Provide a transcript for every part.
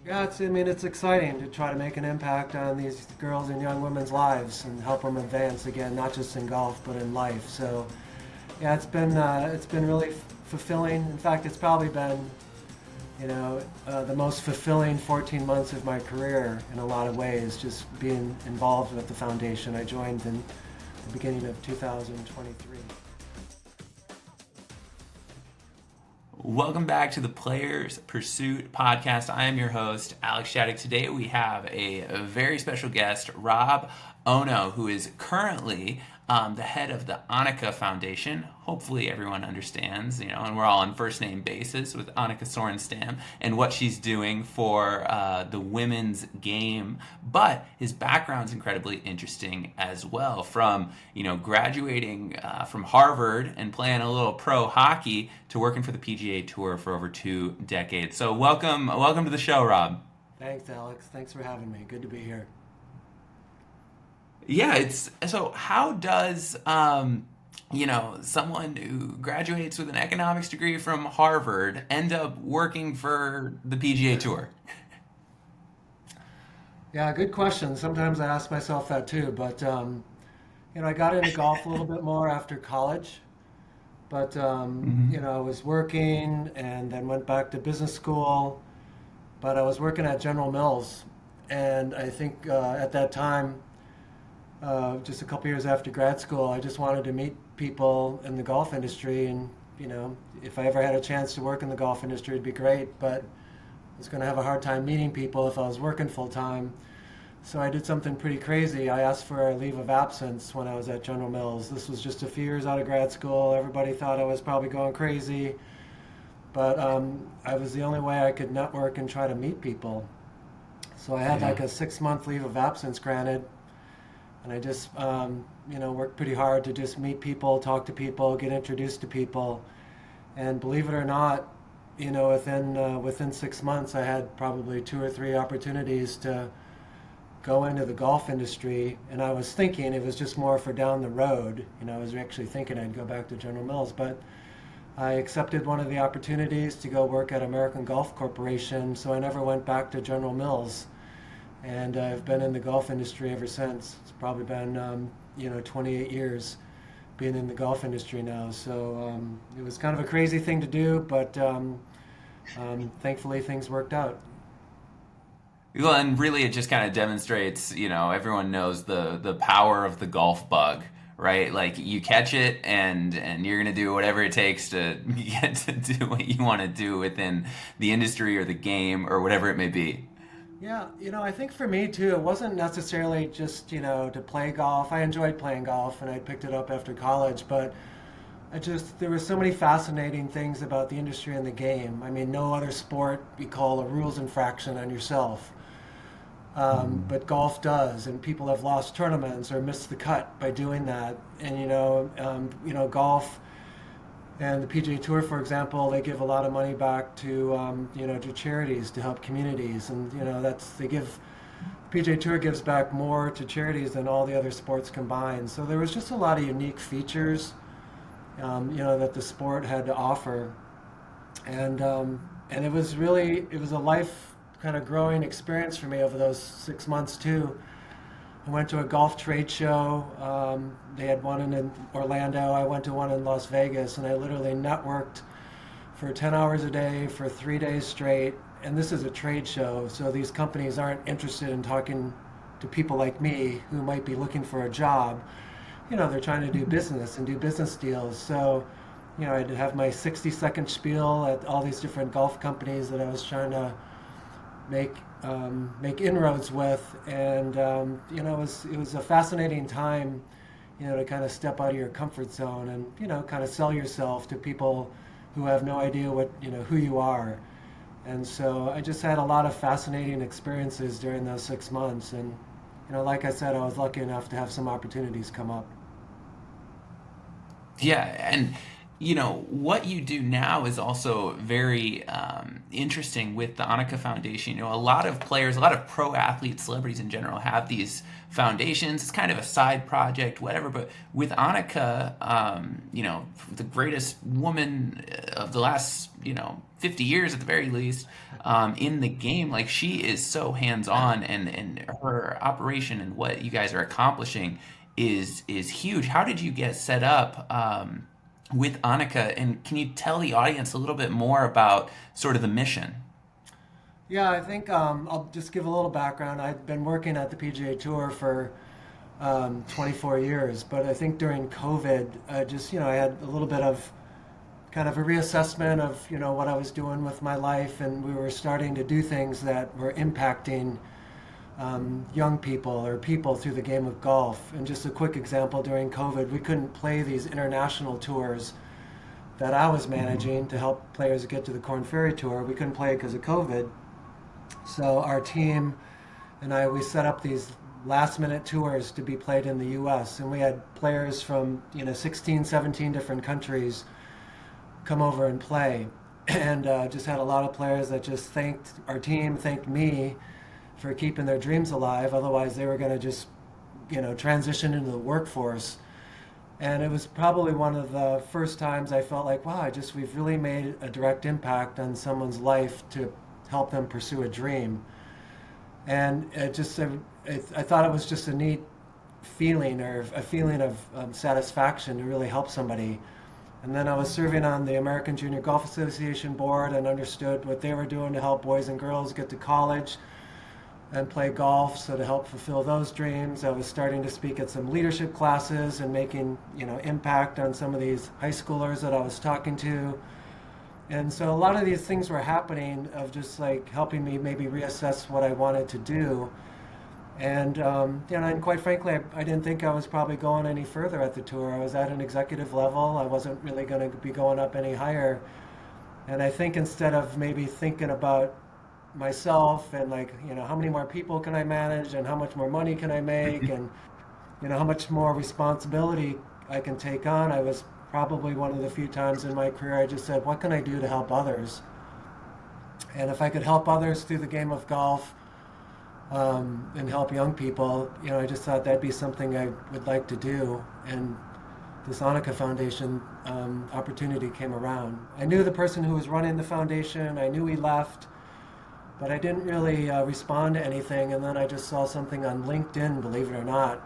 Yeah, it's exciting to try to make an impact on these girls and young women's lives and help them advance again, not just in golf but in life. So, yeah, it's been really fulfilling. In fact, it's probably been, the most fulfilling 14 months of my career in a lot of ways. Just being involved with the foundation. I joined in the beginning of 2023. Welcome back to the Players Pursuit podcast. I am your host, Alex Shattuck. Today we have a very special guest, Rob Ohno, who is currently the head of the Annika Foundation. Hopefully everyone understands, and we're all on first name basis with Annika Sorenstam and what she's doing for the women's game. But his background's incredibly interesting as well. From graduating from Harvard and playing a little pro hockey to working for the PGA Tour for over 2 decades. So welcome to the show, Rob. Thanks, Alex. Thanks for having me. Good to be here. Yeah, it's so. How does someone who graduates with an economics degree from Harvard end up working for the PGA Tour? Yeah, good question. Sometimes I ask myself that too. But I got into golf a little bit more after college. But I was working and then went back to business school. But I was working at General Mills, and I think at that time, just a couple years after grad school, I just wanted to meet people in the golf industry, and if I ever had a chance to work in the golf industry, it'd be great. But I was going to have a hard time meeting people if I was working full time. So I did something pretty crazy. I asked for a leave of absence when I was at General Mills. This was just a few years out of grad school. Everybody thought I was probably going crazy, but I was the only way I could network and try to meet people. So I had like a 6-month leave of absence granted, and I just worked pretty hard to just meet people, talk to people, get introduced to people. And believe it or not, within 6 months, I had probably 2 or 3 opportunities to go into the golf industry. And I was thinking it was just more for down the road. I was actually thinking I'd go back to General Mills, but I accepted one of the opportunities to go work at American Golf Corporation, so I never went back to General Mills. And I've been in the golf industry ever since. It's probably been 28 years being in the golf industry now. So it was kind of a crazy thing to do, but thankfully things worked out. Well, and really it just kind of demonstrates, everyone knows the power of the golf bug, right? Like you catch it and you're going to do whatever it takes to get to do what you want to do within the industry or the game or whatever it may be. Yeah, I think for me too, it wasn't necessarily just, to play golf. I enjoyed playing golf and I picked it up after college, but there were so many fascinating things about the industry and the game. I mean, no other sport you call a rules infraction on yourself. But golf does, and people have lost tournaments or missed the cut by doing that. And golf and the PGA Tour, for example, they give a lot of money back to charities to help communities, and PGA Tour gives back more to charities than all the other sports combined. So there was just a lot of unique features, that the sport had to offer, and it was a life kind of growing experience for me over those 6 months too. I went to a golf trade show. They had one in Orlando. I went to one in Las Vegas, and I literally networked for 10 hours a day for 3 days straight. And this is a trade show, so these companies aren't interested in talking to people like me who might be looking for a job. They're trying to do business and do business deals. So, I'd have my 60-second spiel at all these different golf companies that I was trying to make inroads with, and it was a fascinating time, to kind of step out of your comfort zone and kind of sell yourself to people who have no idea who you are. And so I just had a lot of fascinating experiences during those 6 months, and like I said, I was lucky enough to have some opportunities come up. Yeah, and what you do now is also very interesting with the Annika Foundation. A lot of players, a lot of pro athletes, celebrities in general have these foundations. It's kind of a side project, whatever. But with Annika, the greatest woman of the last, 50 years at the very least, in the game, like she is so hands on, and her operation and what you guys are accomplishing is huge. How did you get set up? With Annika, and can you tell the audience a little bit more about sort of the mission? Yeah, I think I'll just give a little background. I've been working at the PGA Tour for 24 years, but I think during COVID, I had a little bit of kind of a reassessment of, what I was doing with my life, and we were starting to do things that were impacting young people or people through the game of golf. And just a quick example, during COVID, we couldn't play these international tours that I was managing to help players get to the Corn Ferry Tour. We couldn't play it because of COVID. So our team and we set up these last minute tours to be played in the US. And we had players from, 16, 17 different countries come over and play. And just had a lot of players that just thanked our team, thanked me for keeping their dreams alive. Otherwise, they were going to just, transition into the workforce. And it was probably one of the first times I felt like, wow, we've really made a direct impact on someone's life to help them pursue a dream. And I thought it was just a neat feeling, or a feeling of satisfaction to really help somebody. And then I was serving on the American Junior Golf Association board and understood what they were doing to help boys and girls get to college and play golf, so to help fulfill those dreams. I was starting to speak at some leadership classes and making, impact on some of these high schoolers that I was talking to. And so a lot of these things were happening of just like helping me maybe reassess what I wanted to do. And, and quite frankly, I didn't think I was probably going any further at the tour. I was at an executive level. I wasn't really going to be going up any higher. And I think instead of maybe thinking about myself and how many more people can I manage, and how much more money can I make, and how much more responsibility I can take on, I was probably one of the few times in my career I just said, what can I do to help others? And if I could help others through the game of golf, and help young people, I just thought that'd be something I would like to do. And this Annika Foundation opportunity came around. I knew the person who was running the foundation. I knew he left, but I didn't really respond to anything. And then I just saw something on LinkedIn, believe it or not.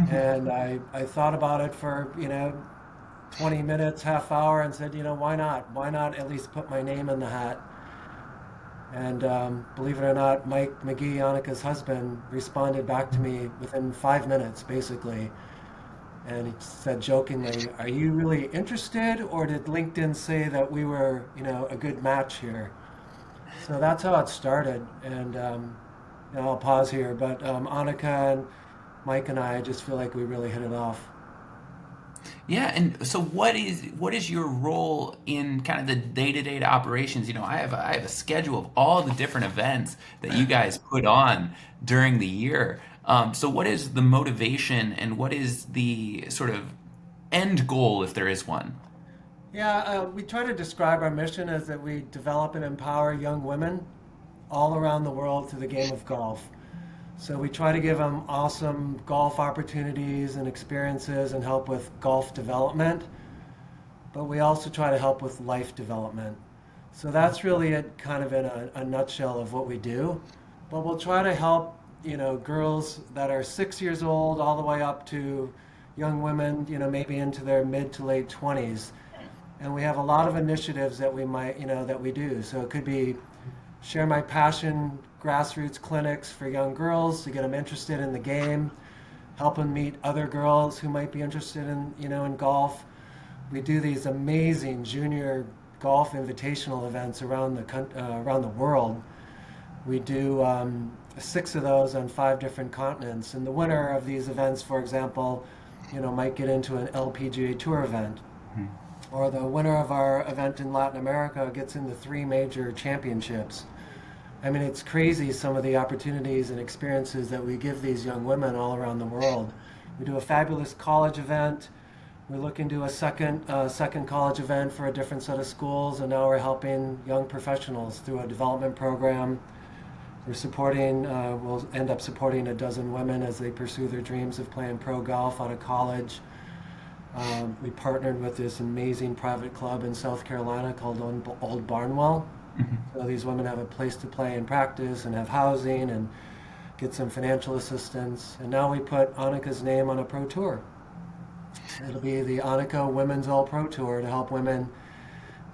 And I thought about it for, 20 minutes, half hour, and said, why not? Why not at least put my name in the hat? And believe it or not, Mike McGee, Annika's husband, responded back to me within 5 minutes, basically. And he said jokingly, are you really interested, or did LinkedIn say that we were, a good match here? So that's how it started. And I'll pause here, but Annika and Mike and I just feel like we really hit it off. Yeah, and so what is your role in kind of the day-to-day operations? I have a schedule of all the different events that you guys put on during the year. So what is the motivation, and what is the sort of end goal, if there is one? Yeah, we try to describe our mission as that we develop and empower young women all around the world through the game of golf. So we try to give them awesome golf opportunities and experiences and help with golf development, but we also try to help with life development. So that's really it, kind of in a nutshell of what we do. But we'll try to help, girls that are 6 years old all the way up to young women, maybe into their mid to late 20s. And we have a lot of initiatives that we might, that we do. So it could be Share My Passion grassroots clinics for young girls to get them interested in the game, help them meet other girls who might be interested in, in golf. We do these amazing junior golf invitational events around the world. We do 6 of those on 5 different continents. And the winner of these events, for example, might get into an LPGA Tour event. Or the winner of our event in Latin America gets into 3 major championships. I mean, it's crazy, some of the opportunities and experiences that we give these young women all around the world. We do a fabulous college event. We're looking to a second college event for a different set of schools, and now we're helping young professionals through a development program. We'll end up supporting a dozen women as they pursue their dreams of playing pro golf out of college. We partnered with this amazing private club in South Carolina called Old Barnwell. So these women have a place to play and practice and have housing and get some financial assistance. And now we put Annika's name on a pro tour. It'll be the Annika Women's All Pro Tour to help women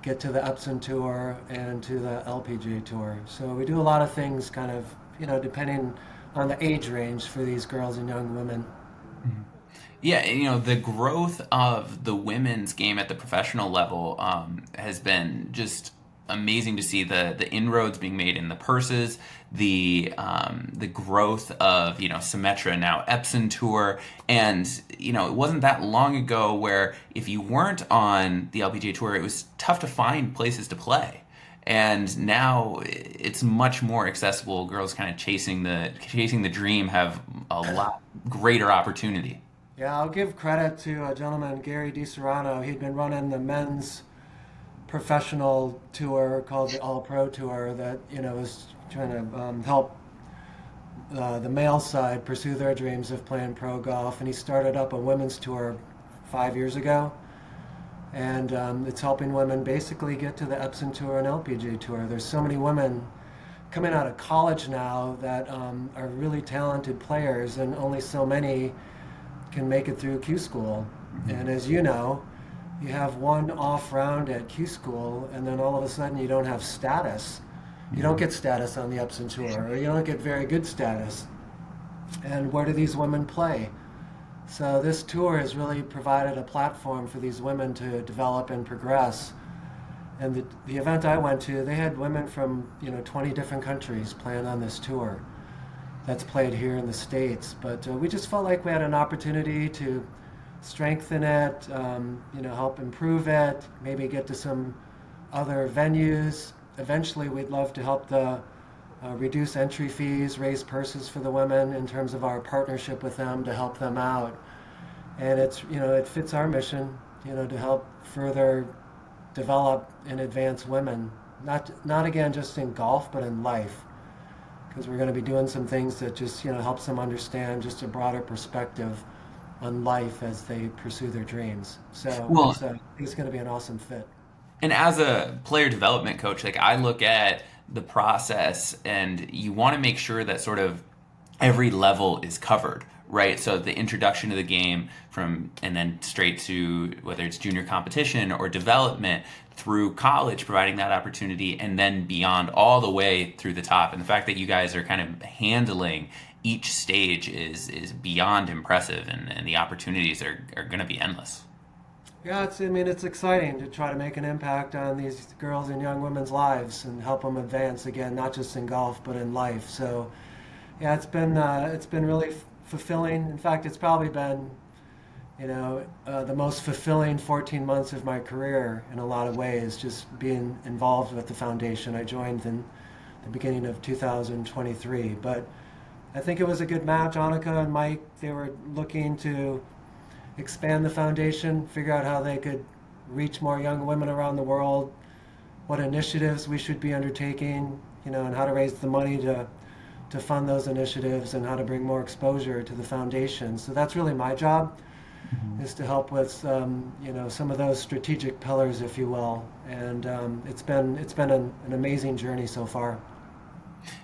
get to the Epson Tour and to the LPGA Tour. So we do a lot of things kind of, depending on the age range for these girls and young women. Yeah, the growth of the women's game at the professional level has been just amazing to see. The inroads being made in the purses, the growth of Symetra, now Epson Tour, and it wasn't that long ago where if you weren't on the LPGA Tour, it was tough to find places to play. And now it's much more accessible. Girls kind of chasing the dream have a lot greater opportunity. Yeah, I'll give credit to a gentleman, Gary DiSerrano. He'd been running the men's professional tour called the All Pro Tour that was trying to help the male side pursue their dreams of playing pro golf. And he started up a women's tour 5 years ago, and it's helping women basically get to the Epson Tour and LPGA Tour. There's so many women coming out of college now that are really talented players, and only so many can make it through Q School. And as you know, you have one off round at Q School, and then all of a sudden you don't have status. You don't get status on the Epson Tour, or you don't get very good status. And where do these women play? So this tour has really provided a platform for these women to develop and progress. And the event I went to, they had women from 20 different countries playing on this tour that's played here in the States. But we just felt like we had an opportunity to strengthen it, help improve it, maybe get to some other venues. Eventually, we'd love to help reduce entry fees, raise purses for the women in terms of our partnership with them to help them out. And it fits our mission, to help further develop and advance women, not again just in golf, but in life. Because we're going to be doing some things that just helps them understand just a broader perspective on life as they pursue their dreams. So it's going to be an awesome fit. And as a player development coach, like I look at the process, and you want to make sure that sort of every level is covered, right? So the introduction to the game and then straight to whether it's junior competition or development through college, providing that opportunity, and then beyond all the way through the top. And the fact that you guys are kind of handling each stage is beyond impressive, and the opportunities are going to be endless. Yeah, it's exciting to try to make an impact on these girls and young women's lives and help them advance again, not just in golf but in life. So, yeah, it's been really fulfilling. In fact, it's probably been, the most fulfilling 14 months of my career in a lot of ways, just being involved with the foundation. I joined in the beginning of 2023, but I think it was a good match. Annika and Mike, they were looking to expand the foundation, figure out how they could reach more young women around the world, what initiatives we should be undertaking, and how to raise the money to fund those initiatives, and how to bring more exposure to the foundation. So that's really my job, is to help with some of those strategic pillars, if you will. And it's been an amazing journey so far.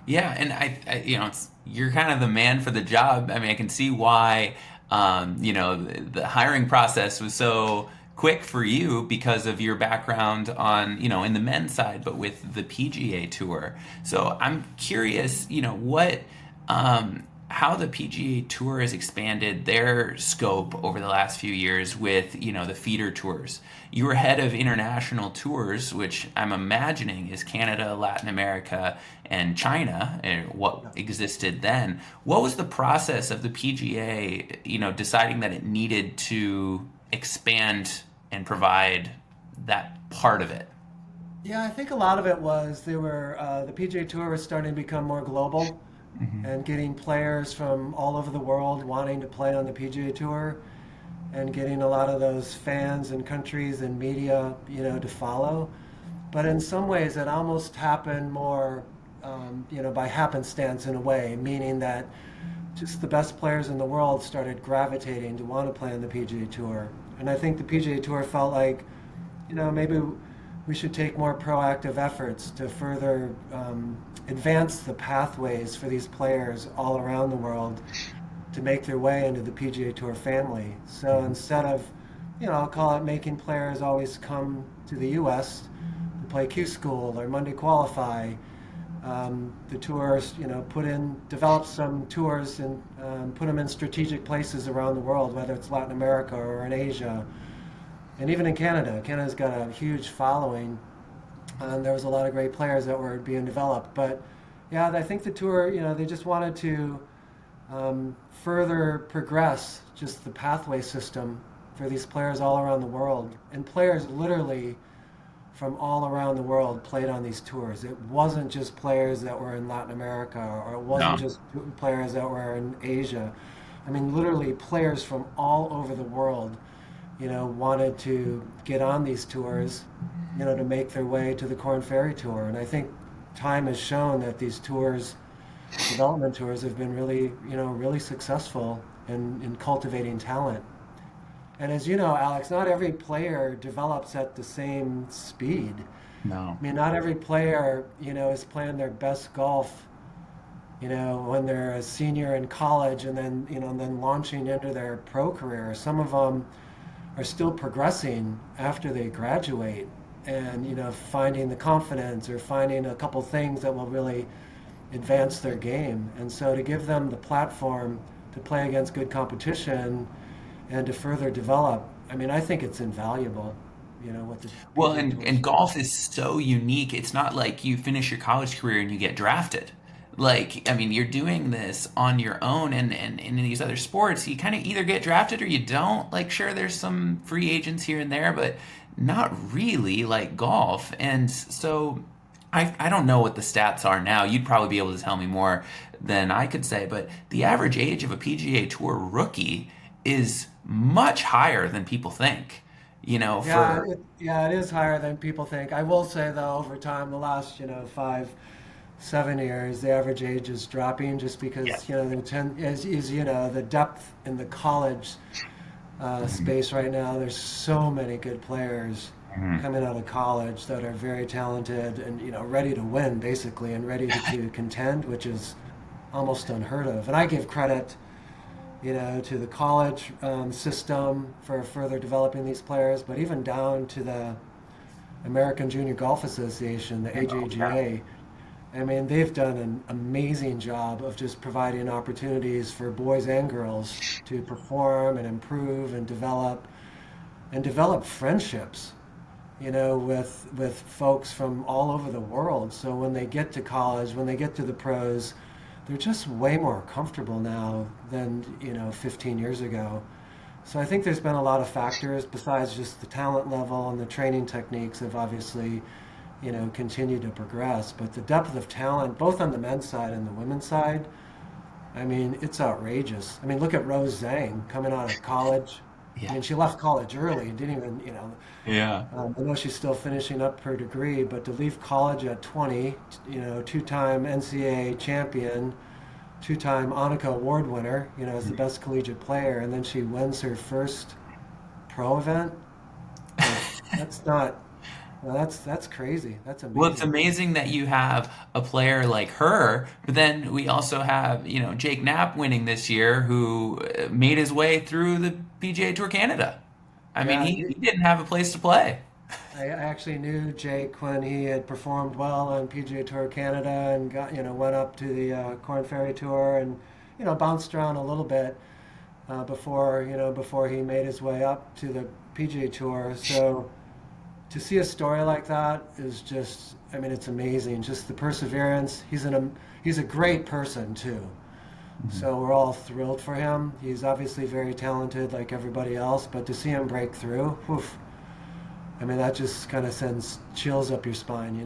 Yeah, and I you're kind of the man for the job. I mean, I can see why the hiring process was so quick for you because of your background on, in the men's side, but with the PGA Tour. So I'm curious, how the PGA Tour has expanded their scope over the last few years with, the feeder tours. You were head of international tours, which I'm imagining is Canada, Latin America, and China, what existed then. What was the process of the PGA, deciding that it needed to expand and provide that part of it? Yeah, I think a lot of it was the PGA Tour was starting to become more global. And getting players from all over the world wanting to play on the PGA Tour. and getting a lot of those fans and countries and media, to follow. But in some ways, it almost happened more, by happenstance in a way, meaning that just the best players in the world started gravitating to want to play on the PGA Tour. And I think the PGA Tour felt like, maybe we should take more proactive efforts to further advance the pathways for these players all around the world to make their way into the PGA Tour family. So instead of, I'll call it making players always come to the U.S. to play Q School or Monday Qualify, the tours, develop some tours and put them in strategic places around the world, whether it's Latin America or in Asia, and even in Canada. Canada's got a huge following, and there was a lot of great players that were being developed. But yeah, I think the tour, they just wanted to further progress just the pathway system for these players all around the world. And players literally from all around the world played on these tours. It wasn't just players that were in Latin America, or it wasn't No. just players that were in Asia. I mean, literally players from all over the world, wanted to get on these tours, to make their way to the Corn Ferry Tour. And I think time has shown that these tours, development tours, have been really, really successful in cultivating talent. And as you know, Alex, not every player develops at the same speed. No. I mean, not every player, is playing their best golf, when they're a senior in college and then, then launching into their pro career. Some of them are still progressing after they graduate and, finding the confidence or finding a couple things that will really advance their game. And so to give them the platform to play against good competition and to further develop, I mean, I think it's invaluable, what the Well, PGA Tour is and doing. golf is so unique. It's not like you finish your college career and you get drafted. Like, I mean, you're doing this on your own, and in these other sports, you kind of either get drafted or you don't. Like, sure, there's some free agents here and there, but not really like golf. And so I don't know what the stats are now. You'd probably be able to tell me more than I could say, but the average age of a PGA Tour rookie is much higher than people think. Yeah, For it is higher than people think. I will say though, over time, the last 5, 7 years, the average age is dropping just yeah. because the depth in the college space right now. There's so many good players Mhm. coming out of college that are very talented and ready to win basically and ready to contend, which is almost unheard of. And I give credit to the college system for further developing these players, but even down to the American Junior Golf Association, the Oh, yeah. AJGA. I mean, they've done an amazing job of just providing opportunities for boys and girls to perform and improve and develop friendships, with folks from all over the world. So when they get to college, when they get to the pros, they're just way more comfortable now than 15 years ago. So I think there's been a lot of factors besides just the talent level, and the training techniques have obviously continued to progress. But the depth of talent, both on the men's side and the women's side, I mean, it's outrageous. I mean, look at Rose Zhang coming out of college. I Yeah. mean, she left college early, didn't even, Yeah. I know she's still finishing up her degree, but to leave college at 20, two-time NCAA champion, two-time Annika Award winner, as the best collegiate player, and then she wins her first pro event. Like, that's not, well, that's crazy. That's Well, it's amazing. amazing that you have a player like her, but then we also have, Jake Knapp winning this year, who made his way through the PGA Tour Canada. I mean, Yeah, he didn't have a place to play. I actually knew Jake when he had performed well on PGA Tour Canada and got, went up to the Corn Ferry Tour and, bounced around a little bit before he made his way up to the PGA Tour. So to see a story like that is just, I mean, it's amazing. Just the perseverance. He's a great person too. So we're all thrilled for him. He's obviously very talented like everybody else, but to see him break through, oof, I mean, that just kind of sends chills up your spine.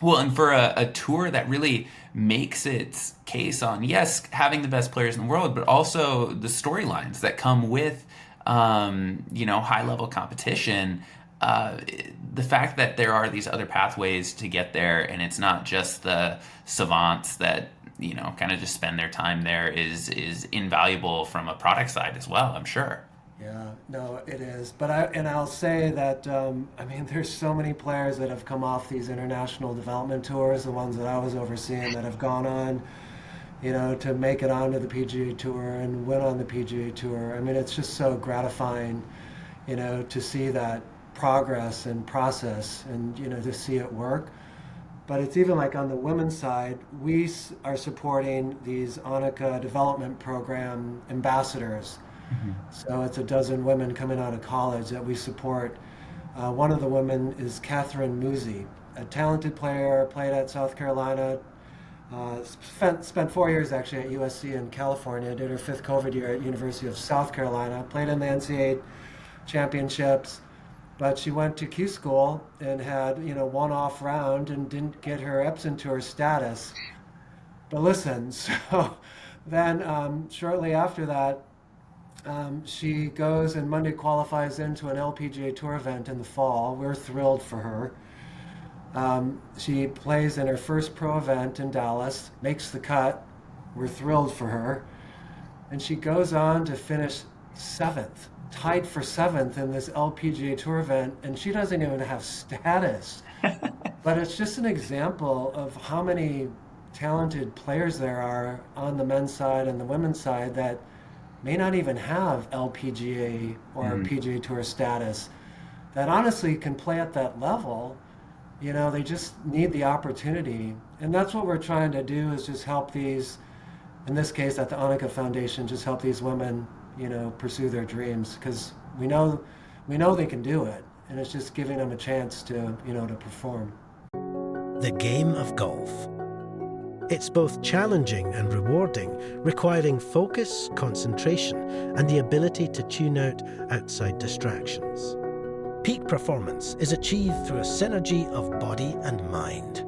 Well, and for a tour that really makes its case on, yes, having the best players in the world, but also the storylines that come with high level competition, the fact that there are these other pathways to get there, and it's not just the savants that kind of just spend their time there, is invaluable from a product side as well, I'm sure. Yeah, no, it is. But I'll say that there's so many players that have come off these international development tours, the ones that I was overseeing, that have gone on, to make it onto the PGA Tour and win on the PGA Tour. I mean, it's just so gratifying, to see that progress and process, and to see it work. But it's even like on the women's side, are supporting these Annika Development Program ambassadors. So it's a dozen women coming out of college that we support. One of the women is Catherine Musi, a talented player, played at South Carolina, spent 4 years actually at USC in California, did her fifth COVID year at University of South Carolina, played in the NCAA championships, but she went to Q school and had, one off round and didn't get her Epson Tour status. But listen, so then shortly after that, she goes and Monday qualifies into an LPGA Tour event in the fall. We're thrilled for her. She plays in her first pro event in Dallas, makes the cut. We're thrilled for her. And she goes on to finish seventh, tied for seventh in this LPGA Tour event, and she doesn't even have status. But it's just an example of how many talented players there are on the men's side and the women's side that may not even have LPGA or PGA Tour status, that honestly can play at that level. They just need the opportunity. And that's what we're trying to do, is just help these, in this case at the Annika Foundation, just help these women, pursue their dreams, because we know they can do it. And it's just giving them a chance to, to perform. The game of golf. It's both challenging and rewarding, requiring focus, concentration, and the ability to tune out outside distractions. Peak performance is achieved through a synergy of body and mind.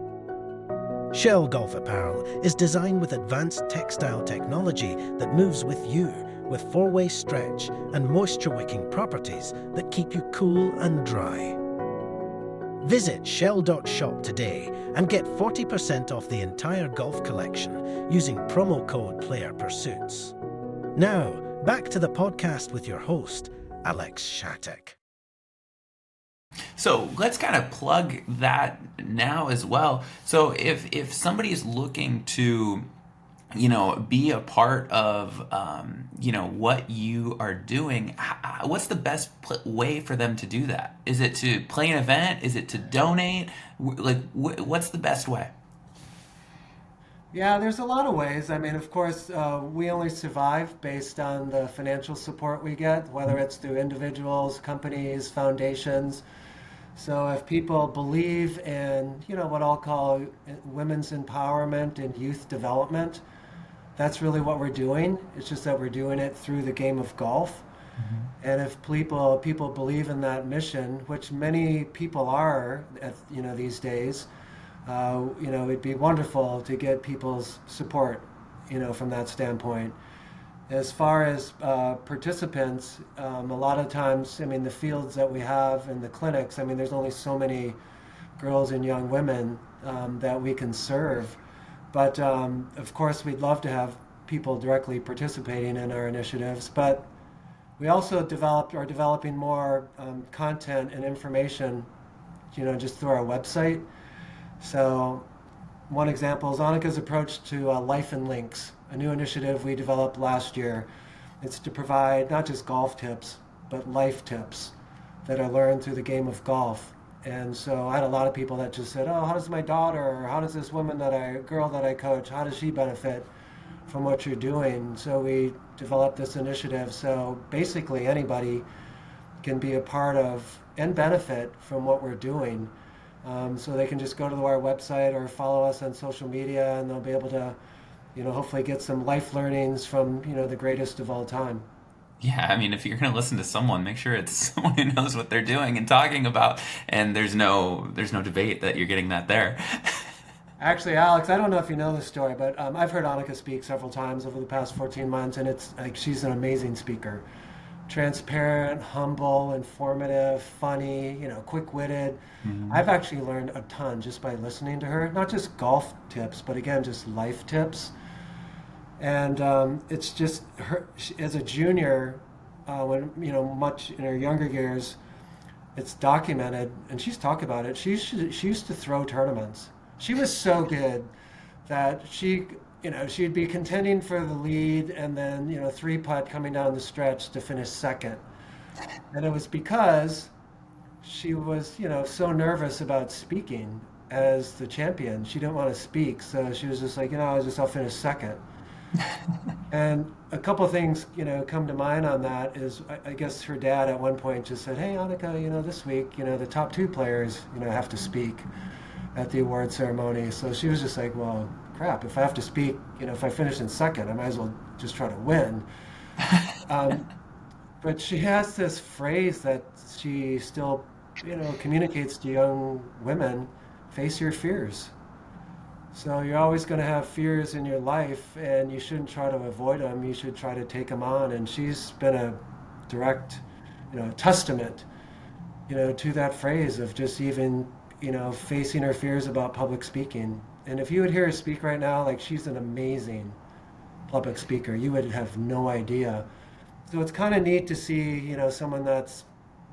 Shell Golf Apparel is designed with advanced textile technology that moves with you, with four-way stretch and moisture-wicking properties that keep you cool and dry. Visit shell.shop today and get 40% off the entire golf collection using promo code PlayerPursuits. Now, back to the podcast with your host, Alex Shattuck. So let's kind of plug that now as well. So if somebody is looking to be a part of, what you are doing, what's the best way for them to do that? Is it to play an event? Is it to donate? What's the best way? Yeah, there's a lot of ways. I mean, of course, we only survive based on the financial support we get, whether it's through individuals, companies, foundations. So if people believe in, what I'll call women's empowerment and youth development, that's really what we're doing. It's just that we're doing it through the game of golf. And if people believe in that mission, which many people are, these days, it'd be wonderful to get people's support, from that standpoint. As far as participants, a lot of times, the fields that we have in the clinics, there's only so many girls and young women that we can serve. But of course, we'd love to have people directly participating in our initiatives. But we also are developing more content and information, just through our website. So one example is Annika's approach to Life and Links, a new initiative we developed last year. It's to provide not just golf tips, but life tips that are learned through the game of golf. And so I had a lot of people that just said, oh, how does my daughter, or how does this girl that I coach, how does she benefit from what you're doing? So we developed this initiative. So basically anybody can be a part of and benefit from what we're doing. So they can just go to our website or follow us on social media, and they'll be able to, hopefully get some life learnings from, the greatest of all time. Yeah, if you're going to listen to someone, make sure it's someone who knows what they're doing and talking about, and there's no debate that you're getting that there. Actually, Alex, I don't know if you know this story, but I've heard Annika speak several times over the past 14 months, and it's like she's an amazing speaker. transparent, humble, informative, funny, quick-witted. Mhm. I've actually learned a ton just by listening to her, not just golf tips, but again, just life tips. And it's just her as a junior, when much in her younger years, it's documented, and she's talked about it. She used to throw tournaments. She was so good that she'd be contending for the lead, and then three putt coming down the stretch to finish second. And it was because she was so nervous about speaking as the champion. She didn't want to speak, so she was just like, I'll finish second. And a couple of things, come to mind on that is I guess her dad at one point just said, "Hey, Annika, this week, the top two players, have to speak at the award ceremony." So she was just like, "Well, crap, if I have to speak, if I finish in second, I might as well just try to win." Um, but she has this phrase that she still, communicates to young women: face your fears. So you're always going to have fears in your life, and you shouldn't try to avoid them. You should try to take them on. And she's been a direct, testament, to that phrase of just even, facing her fears about public speaking. And if you would hear her speak right now, like, she's an amazing public speaker. You would have no idea. So it's kind of neat to see, someone that's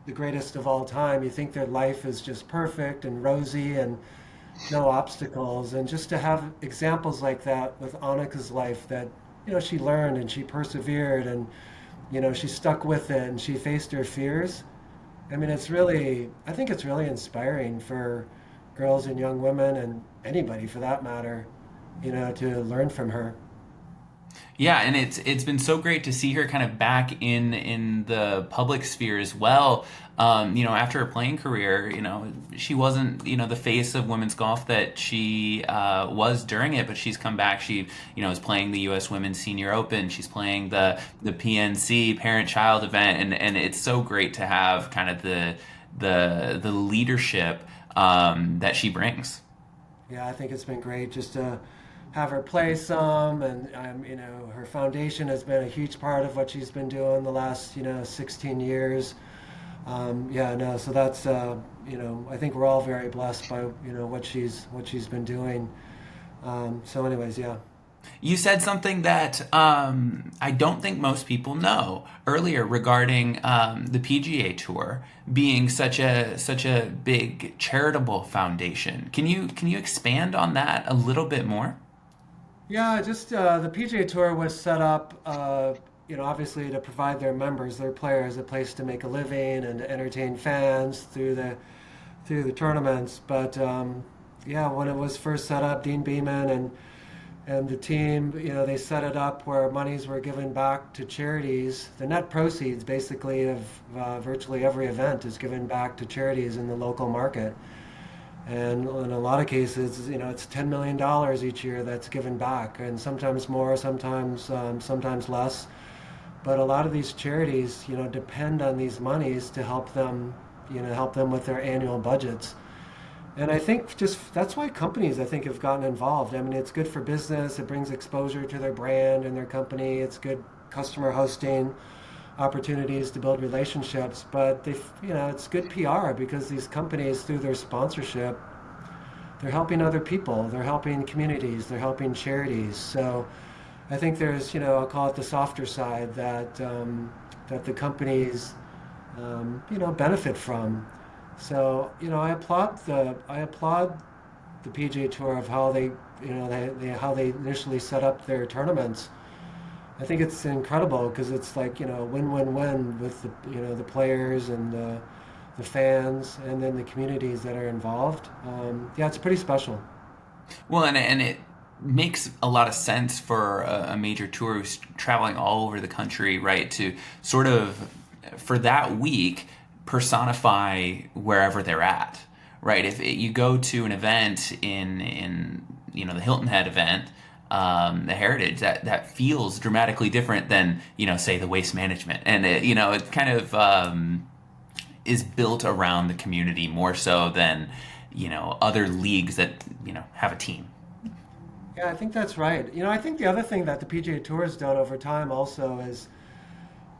the greatest of all time. You think their life is just perfect and rosy and no obstacles, and just to have examples like that with Annika's life, that she learned and she persevered, and she stuck with it and she faced her fears. I mean, I think it's really inspiring for girls and young women, and anybody for that matter, to learn from her. Yeah, and it's been so great to see her kind of back in the public sphere as well. After her playing career, she wasn't the face of women's golf that she was during it, but she's come back. She is playing the U.S. Women's Senior Open. She's playing the PNC Parent Child event, and it's so great to have kind of the leadership that she brings. Yeah, I think it's been great just to have her play some, and her foundation has been a huge part of what she's been doing the last 16 years. Yeah, no, so that's I think we're all very blessed by what she's been doing. So, anyways, yeah. You said something that I don't think most people know earlier regarding the PGA Tour being such a big charitable foundation. Can you expand on that a little bit more? Yeah, just the PGA Tour was set up, obviously to provide their members, their players, a place to make a living and to entertain fans through the tournaments. But yeah, when it was first set up, Dean Beeman and the team, they set it up where monies were given back to charities. The net proceeds, basically, of virtually every event is given back to charities in the local market. And in a lot of cases, it's $10 million each year that's given back, and sometimes more, sometimes less. But a lot of these charities, depend on these monies to help them with their annual budgets. And I think just that's why companies, I think, have gotten involved. I mean, it's good for business. It brings exposure to their brand and their company. It's good customer hosting opportunities to build relationships, but it's good PR because these companies, through their sponsorship, they're helping other people, they're helping communities, they're helping charities. So I think there's, I'll call it the softer side that the companies, benefit from. So I applaud the PGA Tour of how how they initially set up their tournaments. I think it's incredible because it's like, win-win-win with the players and the fans, and then the communities that are involved. Yeah, it's pretty special. Well, and it makes a lot of sense for a major tour who's traveling all over the country, right? To sort of, for that week, personify wherever they're at, right? If you go to an event in the Hilton Head event, the Heritage, that feels dramatically different than say the Waste Management, and it kind of is built around the community more so than other leagues that have a team. Yeah, I think that's right. I think the other thing that the PGA Tour has done over time also is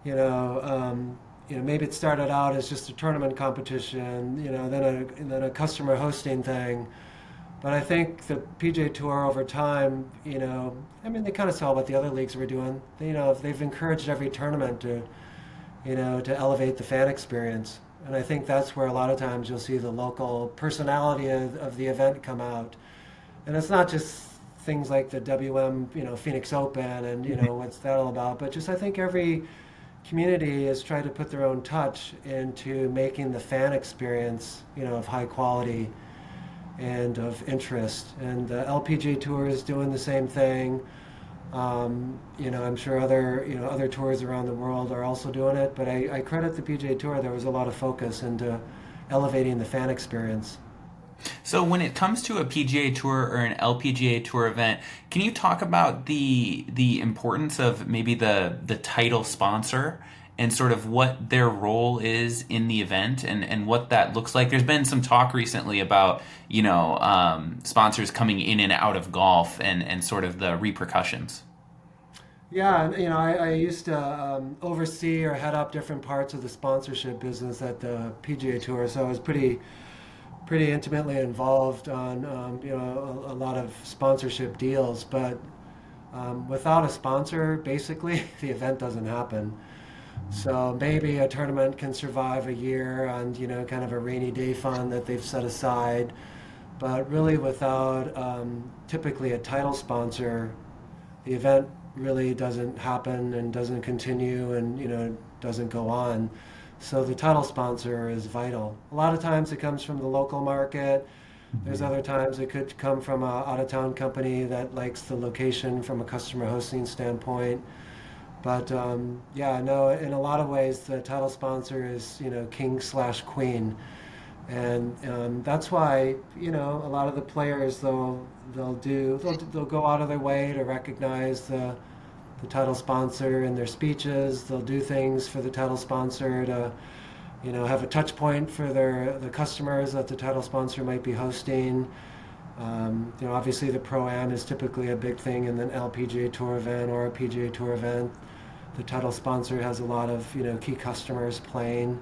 Maybe it started out as just a tournament competition, then a customer hosting thing. But I think the PGA Tour over time, they kind of saw what the other leagues were doing. They've encouraged every tournament to elevate the fan experience. And I think that's where a lot of times you'll see the local personality of the event come out. And it's not just things like the WM, Phoenix Open and, what's that all about, but just I think every community has tried to put their own touch into making the fan experience, of high quality and of interest. And the LPGA Tour is doing the same thing. I'm sure other tours around the world are also doing it, but I credit the PGA Tour. There was a lot of focus into elevating the fan experience. So when it comes to a PGA Tour or an LPGA Tour event, can you talk about the importance of maybe the title sponsor and sort of what their role is in the event and what that looks like? There's been some talk recently about, sponsors coming in and out of golf and sort of the repercussions. Yeah, and I used to oversee or head up different parts of the sponsorship business at the PGA Tour, so I was pretty intimately involved on a lot of sponsorship deals. But without a sponsor, basically the event doesn't happen. So maybe a tournament can survive a year on kind of a rainy day fund that they've set aside, but really without typically a title sponsor, the event really doesn't happen and doesn't continue and doesn't go on. So the title sponsor is vital. A lot of times it comes from the local market. There's other times it could come from an out-of-town company that likes the location from a customer hosting standpoint. But in a lot of ways the title sponsor is king/queen, and that's why a lot of the players they'll go out of their way to recognize the title sponsor in their speeches. They'll do things for the title sponsor to, have a touch point for the customers that the title sponsor might be hosting. Obviously the Pro-Am is typically a big thing in an LPGA Tour event or a PGA Tour event. The title sponsor has a lot of, key customers playing.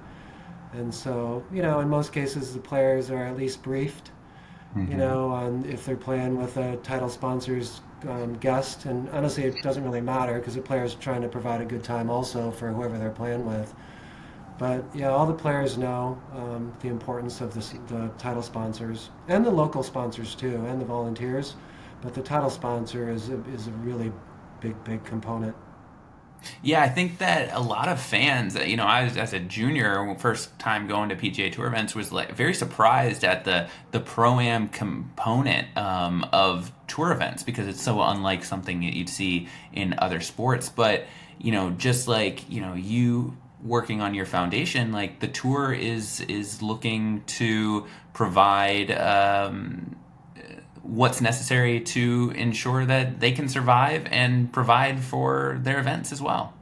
And so, in most cases the players are at least briefed, on if they're playing with a title sponsor's guest. And honestly, it doesn't really matter because the player's trying to provide a good time also for whoever they're playing with. But yeah, all the players know the importance of the title sponsors and the local sponsors too, and the volunteers. But the title sponsor is a really big component. Yeah, I think that a lot of fans, I was as a junior, first time going to PGA Tour events, was like very surprised at the Pro-Am component of tour events because it's so unlike something that you'd see in other sports. But, just like, you working on your foundation, like the tour is looking to provide what's necessary to ensure that they can survive and provide for their events as well.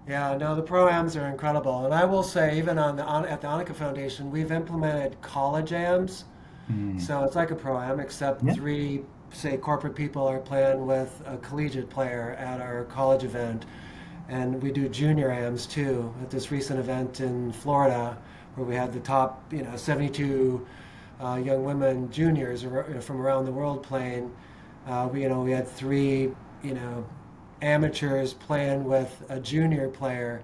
Yeah, no, the Pro-Ams are incredible. And I will say, even at the Annika Foundation, we've implemented college AMs. So it's like a Pro-Am, except three, say, corporate people are playing with a collegiate player at our college event. And we do junior AMs too. At this recent event in Florida, where we had the top, 72 young women juniors from around the world playing. We had three, amateurs playing with a junior player,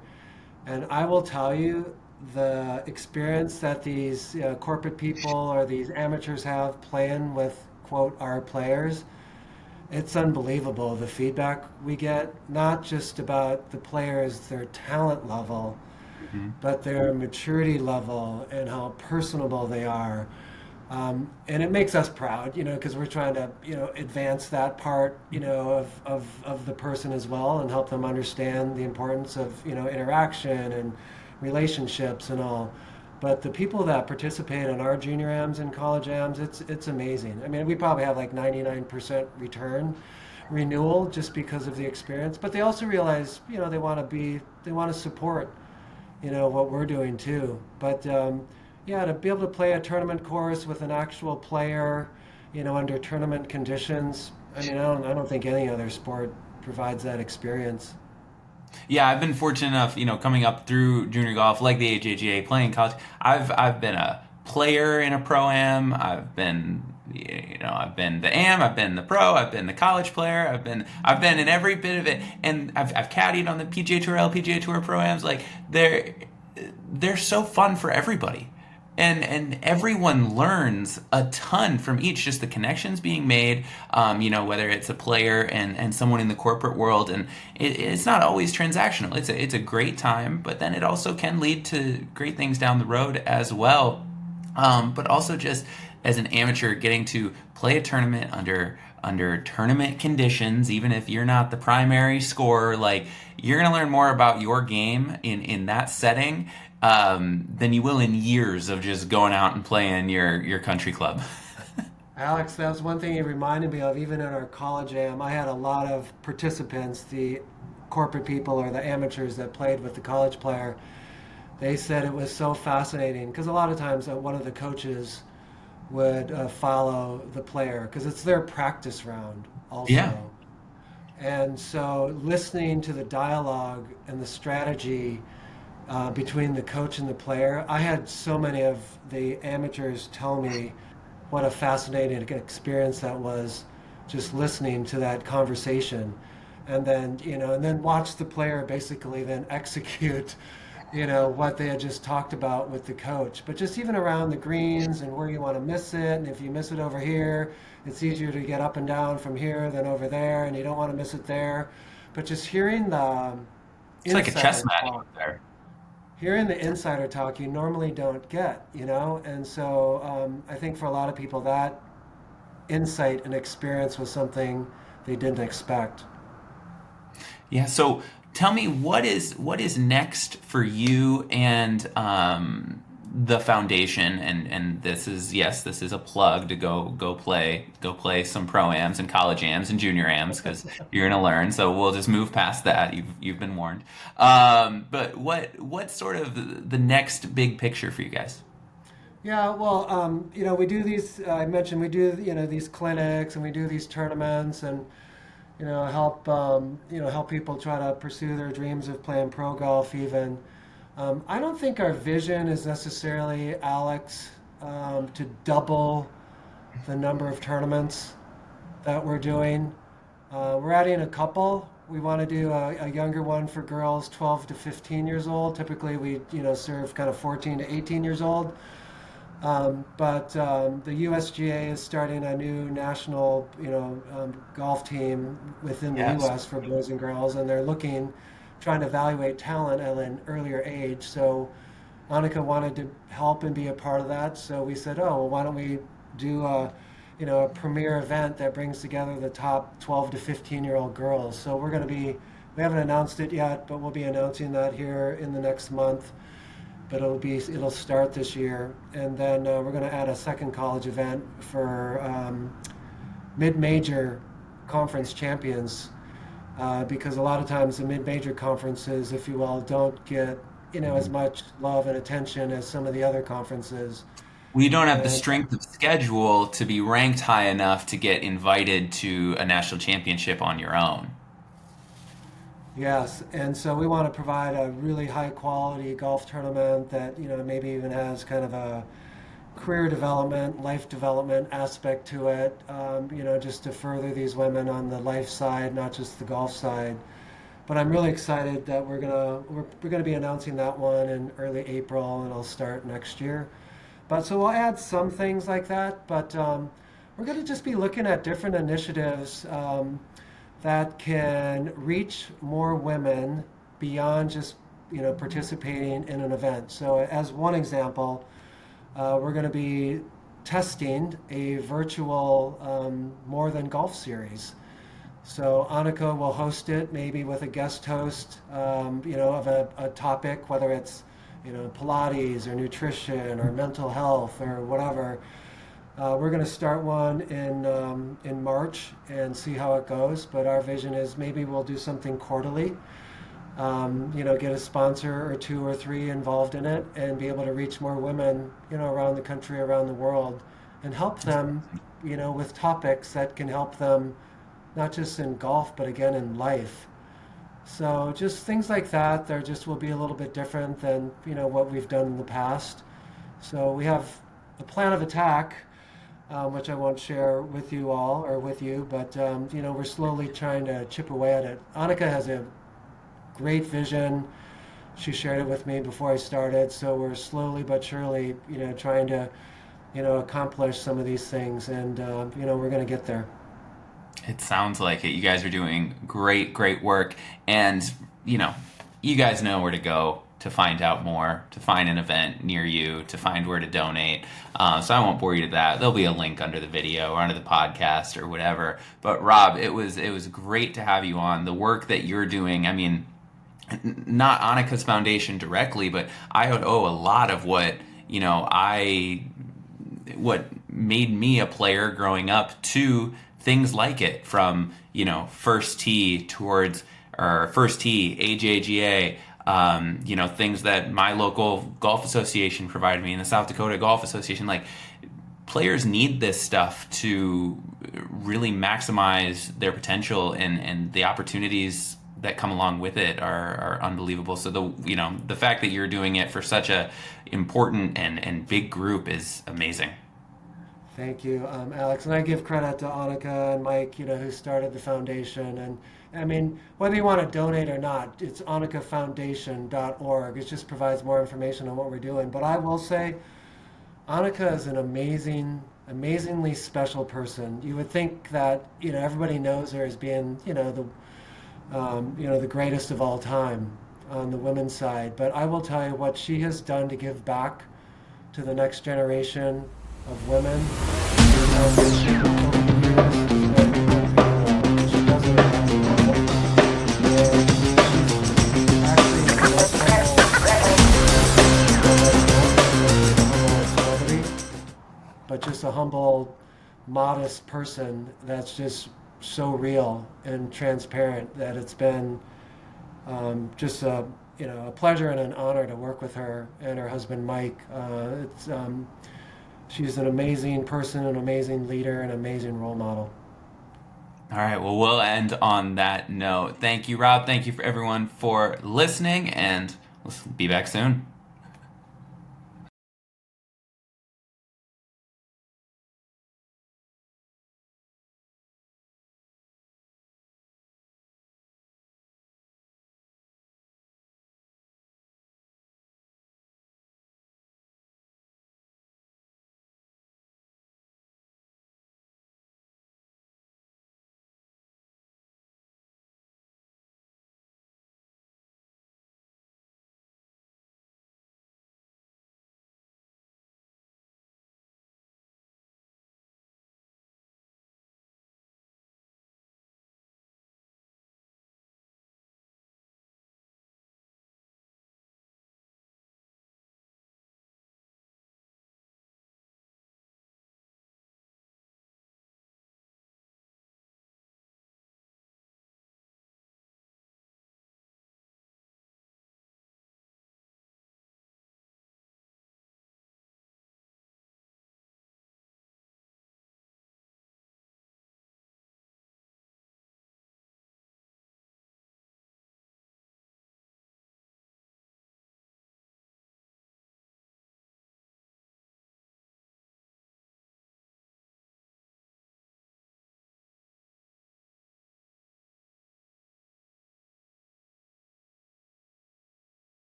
and I will tell you the experience that these corporate people or these amateurs have playing with quote our players. It's unbelievable the feedback we get, not just about the players, their talent level, but their maturity level and how personable they are. And it makes us proud, because we're trying to, advance that part, of the person as well and help them understand the importance of, interaction and relationships and all. But the people that participate in our junior AMs and college AMs, it's amazing. I mean, we probably have like 99% renewal just because of the experience. But they also realize, they want to support, what we're doing too. But to be able to play a tournament course with an actual player, under tournament conditions, I mean, I don't think any other sport provides that experience. Yeah, I've been fortunate enough, coming up through junior golf, like the AJGA, playing college. I've been a player in a pro am. I've been the am. I've been the pro. I've been the college player. I've been in every bit of it, and I've caddied on the PGA Tour, LPGA Tour pro ams. Like they're so fun for everybody. And everyone learns a ton from each, just the connections being made, whether it's a player and someone in the corporate world. And it's not always transactional. It's a great time, but then it also can lead to great things down the road as well. But also just as an amateur, getting to play a tournament under tournament conditions, even if you're not the primary scorer, like you're going to learn more about your game in that setting than you will in years of just going out and playing your country club. Alex, that was one thing you reminded me of. Even in our college am, I had a lot of participants, the corporate people or the amateurs that played with the college player. They said it was so fascinating because a lot of times one of the coaches would follow the player because it's their practice round also. Yeah. And so listening to the dialogue and the strategy between the coach and the player, I had so many of the amateurs tell me what a fascinating experience that was, just listening to that conversation, and then watch the player basically then execute what they had just talked about with the coach. But just even around the greens and where you want to miss it, and if you miss it over here, it's easier to get up and down from here than over there, and you don't want to miss it there. But just hearing the It's like a chess match talk, there. hearing the insider talk you normally don't get, and so I think for a lot of people that insight and experience was something they didn't expect. Yeah. So tell me, what is next for you and the foundation? And this is a plug to go play some pro ams and college ams and junior ams because you're gonna learn. So we'll just move past that. You've been warned. But what's sort of the next big picture for you guys? Yeah, well, we do these. I mentioned we do these clinics and we do these tournaments and help people try to pursue their dreams of playing pro golf even. I don't think our vision is necessarily, Alex, to double the number of tournaments that we're doing. We're adding a couple. We want to do a younger one for girls 12 to 15 years old. Typically we serve kind of 14 to 18 years old. But the USGA is starting a new national, golf team within the Yes. U.S. for boys and girls, and they're trying to evaluate talent at an earlier age. So Annika wanted to help and be a part of that. So we said, oh, well, why don't we do a premier event that brings together the top 12 to 15-year-old girls. So we haven't announced it yet, but we'll be announcing that here in the next month. But it'll start this year, and then we're going to add a second college event for mid-major conference champions, because a lot of times the mid-major conferences, if you will, don't get as much love and attention as some of the other conferences. We don't have the And strength of schedule to be ranked high enough to get invited to a national championship on your own. yes, and so we want to provide a really high-quality golf tournament that maybe even has kind of a career development, life development aspect to it, just to further these women on the life side, not just the golf side. But I'm really excited that we're gonna be announcing that one in early April, and it'll start next year. But so we'll add some things like that, but we're gonna just be looking at different initiatives that can reach more women beyond just participating in an event. So as one example, we're going to be testing a virtual More Than Golf series. So Annika will host it, maybe with a guest host, of a topic, whether it's Pilates or nutrition or mental health or whatever. We're going to start one in March and see how it goes. But our vision is maybe we'll do something quarterly. Get a sponsor or two or three involved in it and be able to reach more women, around the country, around the world, and help them, with topics that can help them, not just in golf, but again in life. So just things like that, there just will be a little bit different than, what we've done in the past. So we have a plan of attack, which I won't share with you all or with you, but, we're slowly trying to chip away at it. Annika has a great vision. She shared it with me before I started, so we're slowly but surely, trying to, accomplish some of these things, and, we're going to get there. It sounds like it. You guys are doing great, great work. And, you guys know where to go to find out more, to find an event near you, to find where to donate. So I won't bore you to that. There'll be a link under the video or under the podcast or whatever. But Rob, it was great to have you on. The work that you're doing, I mean, not Annika's foundation directly, but I would owe a lot of what, what made me a player growing up to things like it, from first tee towards, or first tee, AJGA, things that my local golf association provided me, and the South Dakota Golf Association. Like, players need this stuff to really maximize their potential, and the opportunities that come along with it are unbelievable. So the fact that you're doing it for such a important and big group is amazing. Thank you, Alex. And I give credit to Annika and Mike, who started the foundation. And I mean, whether you want to donate or not, it's AnnikaFoundation.org. It just provides more information on what we're doing. But I will say, Annika is an amazingly special person. You would think that, everybody knows her as being, the greatest of all time on the women's side. But I will tell you what she has done to give back to the next generation of women. But just a humble, modest person that's just so real and transparent that it's been just a pleasure and an honor to work with her and her husband Mike. She's an amazing person, an amazing leader, an amazing role model. All right, well, we'll end on that note. Thank you, Rob. Thank you for everyone for listening, and we'll be back soon.